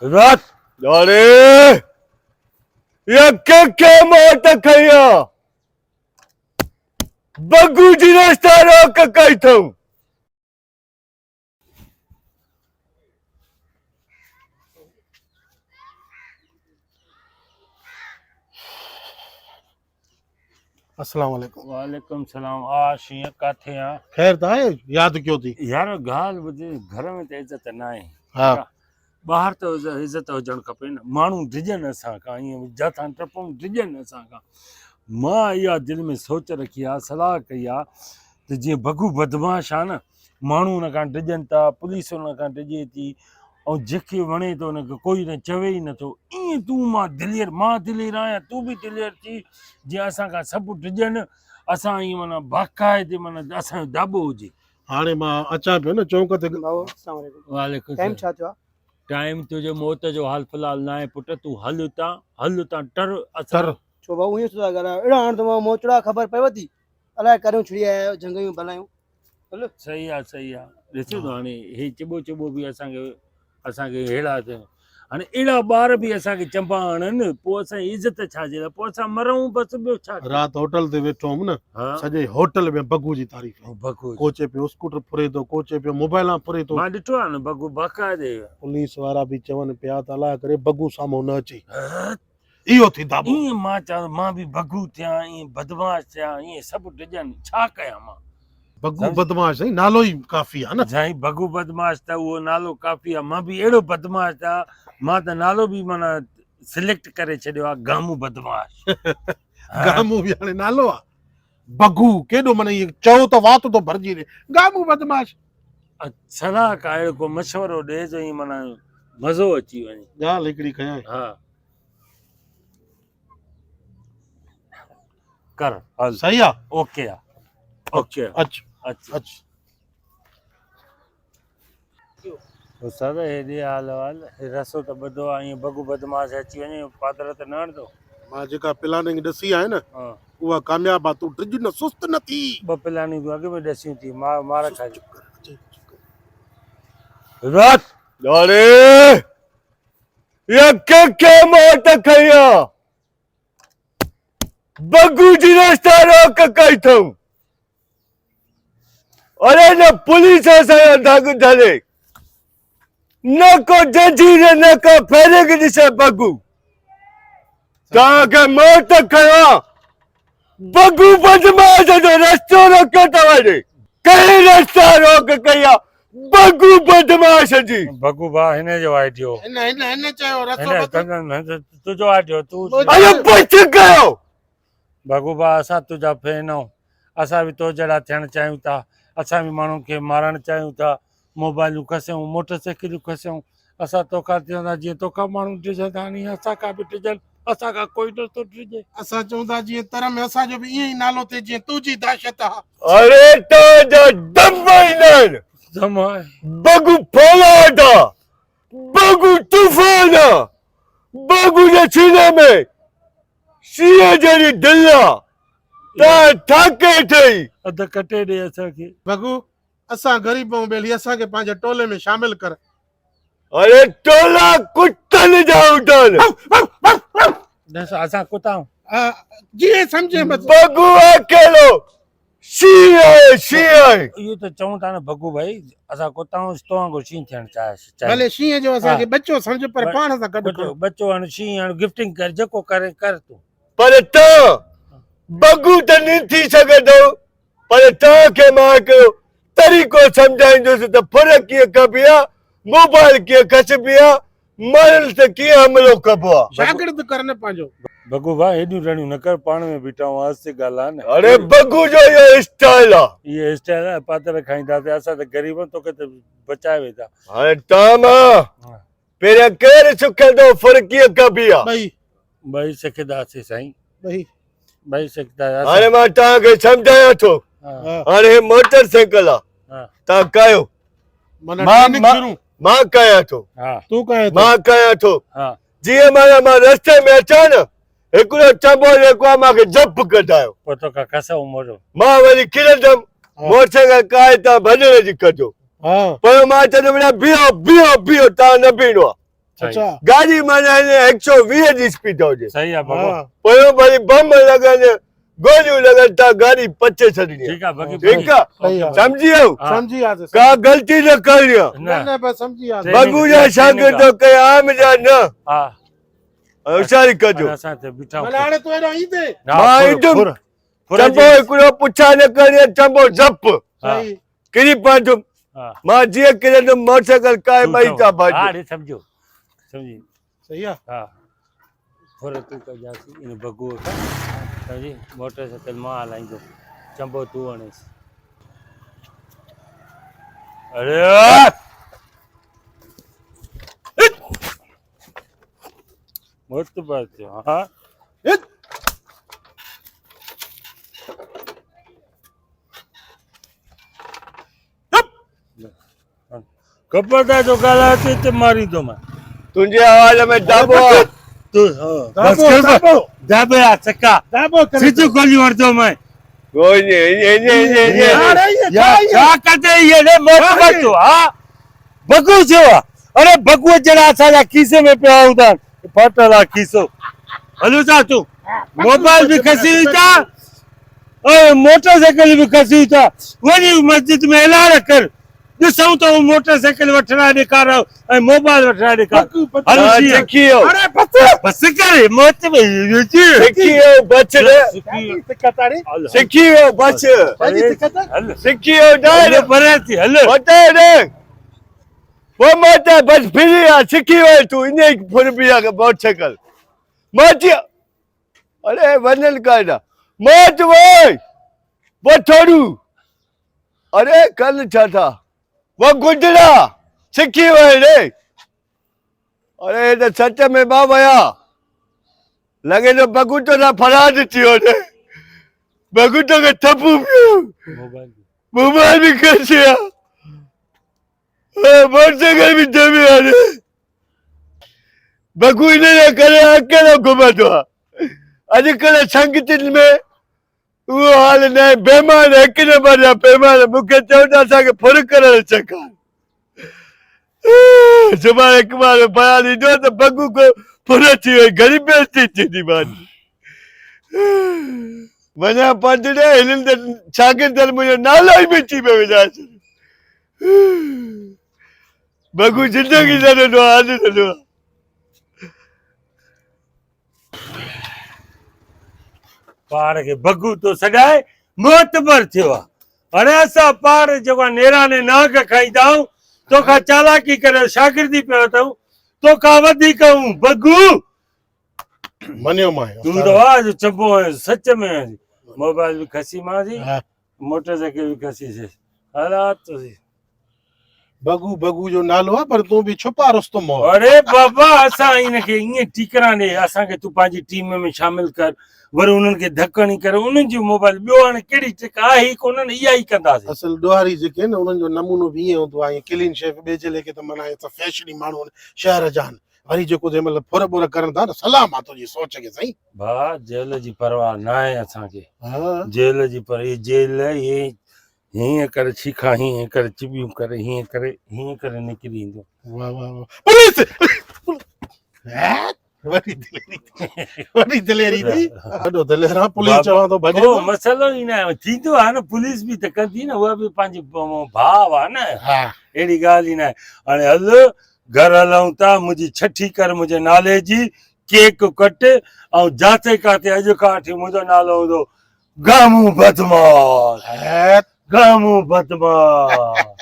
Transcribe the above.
रात अरे के मोट खैया बगू जी रास्ता रोक कई थू अस्सलाम वालेकुम। वालेकुम सलाम। आ शीअं काथे आ? खैर त आहे, यादि कयो थी। यार ॻाल्हि ॿुध, घर में त इज़त न आहे। हा ॿाहिरि त इज़त हुजणु खपे न। माण्हू डिॼनि असां खां, ईअं जाथां टपूं डिॼनि असां खां। मां इहा दिलि में सोच रखी आहे, सलाह कई आहे त जीअं बगू बदमाश आहे न, माण्हू हुन खां डिॼनि था, पुलिस हुन खां डिॼे थी, ऐं जंहिंखे वणे थो हुनखे कोई न चवे ई नथो। ईअं तूं मां दिलीर आहियां, तूं बि दिलीर थी, जीअं असां खां सभु डिॼनि, असां ईअं माना बाक़ाइदे माना असांजो दाॿो हुजे। हाणे मां अचां पियो न चौंक ते। वालेकुम टाइम छा थियो आहे? टाइम तुंहिंजे मौत जो हाल फ़िलहाल न आहे पुट, तूं हल उतां टर असां तर छो भाऊ ईअं था ॻाल्हायो? अहिड़ा हाणे त मोचड़ा ख़बर पएव थी, अलाए करियूं छिड़ी आया जंगयूं भलायूं। हलो सही आहे ॾिसो त हाणे हे चिॿो बि असांखे अहिड़ा थियनि। हाणे अहिड़ा ॿार बि असांखे चंबा आणनि, पोइ असांजी इज़त छा जे लाइ, पोइ असां मरूं बसि, ॿियो छा। राति होटल ते वेठो हुअमि न, हा सॼे होटल में बगू जी तारीफ़। बगू को चए पियो स्कूटर फुरे थो, को चए पियो मोबाइलां फुरे थो। मां ॾिठो आहे न बगू बाक़ाइदे। पुलिस वारा बि चवनि पिया त अलाए करे बगू साम्हूं न अचे। इहो थी दाबो। ईअं मां चवां मां बि बगू थियां, ईअं बदमाश थियां, ईअं सभु डिॼनि, छा कयां मां? बगू बदमाश साईं, नालो ई काफ़ी आहे न। साईं बगू बदमाश त उहो नालो काफ़ी आहे, मां बि अहिड़ो बदमाश आहे, मां त नालो बि माना सिलेक्ट करे छॾियो आहे, गामू बदमाश। गामू बि हाणे नालो आहे। बगू केॾो माना इहो चओ त वात तो भरिजी रहे। गामू बदमाश सलाह का अहिड़ो को मशवरो ॾे जो ईअं माना मज़ो अची वञे। ॻाल्हि हिकिड़ी कयां। हा कर हल, सही आहे। ओके आहे, ओके आहे। अच्छा उस्ताद हेॾे हाल रसो त ॿधो आहे, ईअं बगू बदमाश अची वञे, पादर त न हणंदो। मां जेका प्लानिंग ॾसी आहे न, उहा कामयाबु आहे। तूं ड्रिज न सुस्त न थी। ॿ प्लानिंग अॻ में ॾसियूं थी, मार खाई। रात अरे के मोट खैया बगू जी रास्ता रोक कई थू अरे न पुलिस असांजा दाग धरे न को जजीर न को फेरे के ॾिसे बगू तव्हांखे मोट खयो बगू बदमाश जो रस्तो रोकियो तव्हांजे कई रास्ता रोक कया बगू बदमाश जी। बगू भाउ हिन जो आइडियो, हिन चयो रस्तो तुंहिंजो आइडियो तूं। अरे पुछ कयो बगू भाउ, असां तुंहिंजा फैन आहियूं, असां बि तो जहिड़ा थियणु चाहियूं था, असां बि माण्हुनि खे मारणु चाहियूं था, मोबाइलूं खसियूं, मोटरसाइकिलूं खसियूं, असां तोखां थियूं था जीअं तोखां माण्हू ॾिसंदा नी, असां खां बि ॾिजनि, असां खां कोई नथो ॾिजे। असां चवंदा जीअं तर में असांजो बि ईअं ई नालो थिए जीअं तुंहिंजी दहशत आहे। अरे तो दम न बगू फौलाद बगू तूफान बगू जे सीने में सीए जहिड़ी दिल आहे ठाके ठही अधु कटे ॾे असांखे। बगू असां ग़रीब ऐं ॿेली, असांखे पंहिंजे टोले में शामिल कर। अरे टोला कुत्तनि जा उठनि असां कुताऊं जीअं सम्झे बगू अकेलो शींहं इहो त चऊं था न बगू भाई, असां कुताऊं तो वांगुरु शींहं थियणु चाहियूं। भले शींहं जो असांखे बच्चो सम्झ, पर पाण सां गॾु बच्चो हाणे शींहं हाणे गिफ्टिंग कर, जेको करे कर तूं। पर तव्हां बगू त न थी सघंदो, पर तव्हांखे मां हिकिड़ो तरीक़ो सम्झाईंदुसि त फर्क़ु कीअं कबी आहे, मोबाइल कीअं खसबी आहे, माण्हुनि ते कीअं हमिलो कबो आहे। शागिर्द कर न पंहिंजो। बगू भाउ हेॾियूं रड़ियूं न कर, पाण में बीठा आहियूं, हंस ॻाल्हि आहे न। अरे बगू जो इहो स्टाइल आहे। इहे स्टाइल आहे, पातर खाईंदासीं, असां त ग़रीब आहियूं, तोखे त बचाए वेठा। हाणे तव्हां मां पहिरियां केरु सिखंदो फर्क़ु कीअं कबी आहे? ॿई सिखंदासीं साईं, ॿई सिखंदासीं। हाणे मां तव्हांखे सम्झायां थो। हाणे मोटर साइकिल आहे, तव्हां कयो, मां कयां थो, मां कयां थो। जीअं मां रस्ते में अचां न, हिकिड़ो चंबो जेको आहे मूंखे जंप कढायो, पोइ तोखां कसऊं मोड़ो, मां वरी किरंदुमि, मोटरसाइकिल काए तव्हां भॼण जी कजो। पर मां चवंदुमि बीहो बीहो बीहो, तव्हां न बीहणो आहे। अच्छा गाड़ी माना 120 जी स्पीड हुजे सही आहे बगो हाँ पोइ वरी बम लॻनि गोलियूं लॻनि था गाड़ी पचे छॾणी ठीकु आहे बगी ठीकु आहे सही आहे सम्झी वियो हाँ। समझी वियासीं का ग़लती न करणी आहे न न बस समझी वियासीं ट्रेनिंग- बगू जा शागिर्द कई आम जा न हा होशियारी कजो असां हिते बीठा माना हाणे तूं हेॾो ईंदे मां ईंदुमि चंबो हिकिड़ो पुछा न करिये चंबो झप सही किरी पवंदुमि हा मां जीअं किरंदुमि मोटरसाइकिल काए ॿई था हा भाॼी हाणे सम्झो सम्झी सही आहे हा थोरो तूं कजांसि इन बगूअ खां सम्झी मोटरसाइकिल मां हलाईंदो चंबो तूं हणेसि अरे मस्त बात थियो हा खबरदार जो ॻाल्हाए थो हिते मारींदो मां तुंहिंजे आवाज़ में दाबो आहे तूं बस कर दाबो दाबे आ चक्का दाबो करे सिधो गोली वठंदो मैं कोई नहीं अरे ये छा कदे ये ने मोट वठो हा बगू जो अरे बगू जड़ा असांजा खीसे में पिया हूंदा फाटल आहे खीसो हलो जा तूं मोबाइल भी खसी था और मोटरसाइकिल भी खसी था वही मस्जिद में ऐलान कर ॾिसूं त मोटरसाइकिल वठणा ॾेखारो ऐं मोबाइल वठणा ॾेखारो हलो जी सिखियो अरे बस बस करे मौत में सिखियो बच साईं दिक्कत आ रे सिखियो बच साईं दिक्कत है हल सिखियो हल डाल परे थी हल बता रे वो मत बस फिर सिखियो तू इने फुर बिया के मोटरसाइकिल मत अरे वनल कायदा मत वो छोड़ू अरे कल छा था वो गुजरा सिखी वए रे अरे तो सच में बाबा लगे तो बगुटो ना फराद थियो रे बगुटो के थप्पू मोबाइल मोबाइल भी कर दिया मोटरसाइकिल भी जमी आ रे बगु इने करे अकेलो घुमंदो आहे अॼुकल्ह संगतिन में वो हाल न बेमान एक नंबर जा बेमान मूंखे चवंदा असांखे फुर करण चकार सुभाणे हिकु बार बयान ईंदो त बगू को फुर अची वई घणी बेइज़ती थींदी मानी वञा पंधु ॾे हिननि त शागिर्दनि मुंहिंजो नालो ई मिटी में विझाए बगू ज़िंदगी न ॾिनो आहे अॼु ॾिनो आहे पार के बगू तो सजाए मोतबर थियो आहे हाणे असां पार जेको नेराने नाग खाईंदा आहियूं तोखां चालाकी करे शागिर्दी पियो अथऊं तोखां वधीक हूं बगू मनियो मां तूं तो आज चबो है सच में मोबाइल भी खसी मांसी मोटरसाइकिल भी खसी से हालात तो बगू बगू जो नालो आहे पर तूं बि छुपा रुस्तम हो अरे बाबा असां इनखे ईअं ठीकरा ॾे असांखे तूं पंहिंजी टीम में शामिल कर वरी उन्हनि खे धकणी करे उन्हनि जी मोबाइल ॿियो हाणे कहिड़ी ट्रिक आहे ई कोन इहा ई कंदासीं असल ॾोहारी जेके न उन्हनि जो नमूनो बि ईअं हूंदो आहे क्लीन शेफ ॿिए जे लेखे त माना हे त फैशनी माण्हू आहिनि शहर जा आहिनि वरी जेको जंहिं महिल फुर बुर करनि था न सलाम आहे तुंहिंजी सोच खे साईं भाउ जेल जी परवाह न आहे असांखे हा जेल जी पर ये जेल ये हीअं करे छिखा हीअं करे चिबियूं करे हीअं करे निकिरी ईंदो वाह वाह वाह पुलिस वॾी दिलेरी थी वॾो दिलेर आहे पुलिस चवां थो भॼे उहो मसइलो ई न आहे थींदो आहे न पुलिस बि त कंदी न उहा बि पंहिंजी भाउ आहे न हा अहिड़ी ॻाल्हि ई न आहे हाणे हल घर हलूं था मुंहिंजी छठी कर मुंहिंजे नाले जी केक कट ऐं जाते काथे अॼु खां वठी मुंहिंजो नालो हूंदो गामू बदमाश गामू बदमाश